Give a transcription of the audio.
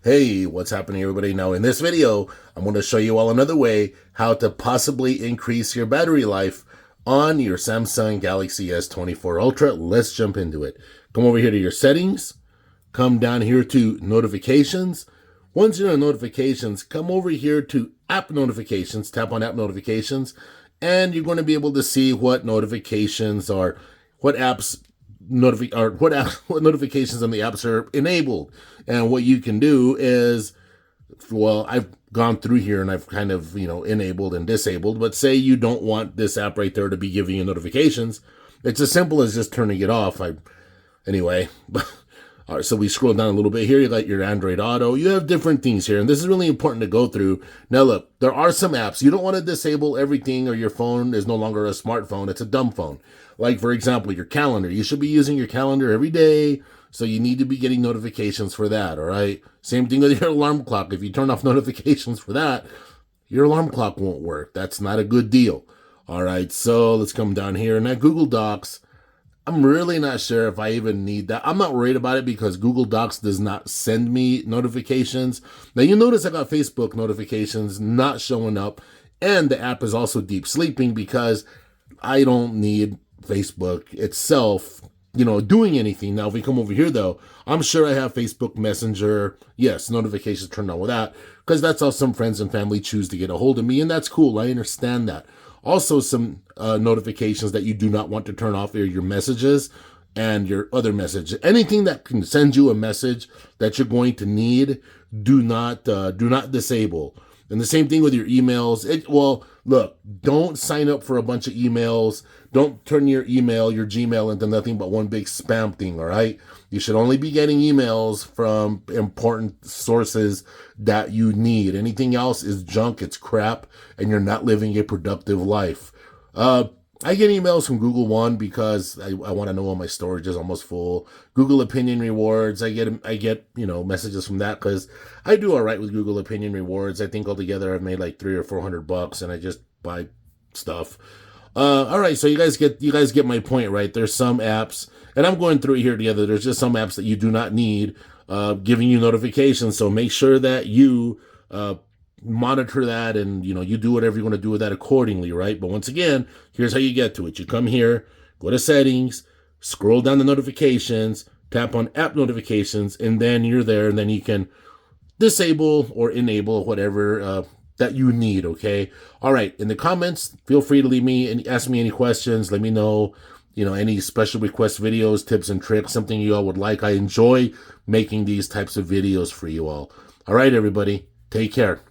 Hey, what's happening everybody? Now in this video, I'm going to show you all another way how to possibly increase your battery life on your Samsung Galaxy S24 Ultra. Let's jump into it. Come over here to your settings, come down here to notifications. Once you're in notifications, come over here to app notifications, tap on app notifications, and you're going to be able to see what notifications are, what apps what notifications on the apps are enabled. And what you can do is, well, I've gone through here and I've kind of, enabled and disabled, but say you don't want this app right there to be giving you notifications. It's as simple as just turning it off. Anyway, all right, so we scroll down a little bit here. You got your Android Auto. You have different things here, and this is really important to go through. Now, look, there are some apps. You don't want to disable everything, or your phone is no longer a smartphone. It's a dumb phone. Like, for example, your calendar. You should be using your calendar every day, so you need to be getting notifications for that, all right? Same thing with your alarm clock. If you turn off notifications for that, your alarm clock won't work. That's not a good deal. All right, so let's come down here. And at Google Docs, I'm really not sure if I even need that. I'm not worried about it because Google Docs does not send me notifications. Now, you notice I got Facebook notifications not showing up, and the app is also deep sleeping because I don't need Facebook itself, doing anything. Now, if we come over here, though, I'm sure I have Facebook Messenger. Yes, notifications turned on with that because that's how some friends and family choose to get a hold of me, and that's cool. I understand that. Also, some notifications that you do not want to turn off are your messages and your other messages. Anything that can send you a message that you're going to need, do not disable. And the same thing with your emails. Look, don't sign up for a bunch of emails. Don't turn your Gmail into nothing but one big spam thing, all right? You should only be getting emails from important sources that you need. Anything else is junk, it's crap, and you're not living a productive life. I get emails from Google One because I want to know when my storage is almost full. Google Opinion Rewards, I get messages from that because I do all right with Google Opinion Rewards. I think altogether I've made like $300 or $400, and I just buy stuff. All right, so you guys get my point, right? There's some apps, and I'm going through it here together. There's just some apps that you do not need giving you notifications. So make sure that you monitor that, and you do whatever you want to do with that accordingly, right? But once again, here's how you get to it. You come here, go to settings, scroll down the notifications, tap on app notifications, and then you're there, and then you can disable or enable whatever that you need, okay? All right, in the comments, feel free to leave me and ask me any questions. Let me know, any special request videos, tips and tricks, something you all would like. I enjoy making these types of videos for you all. All right, everybody, take care.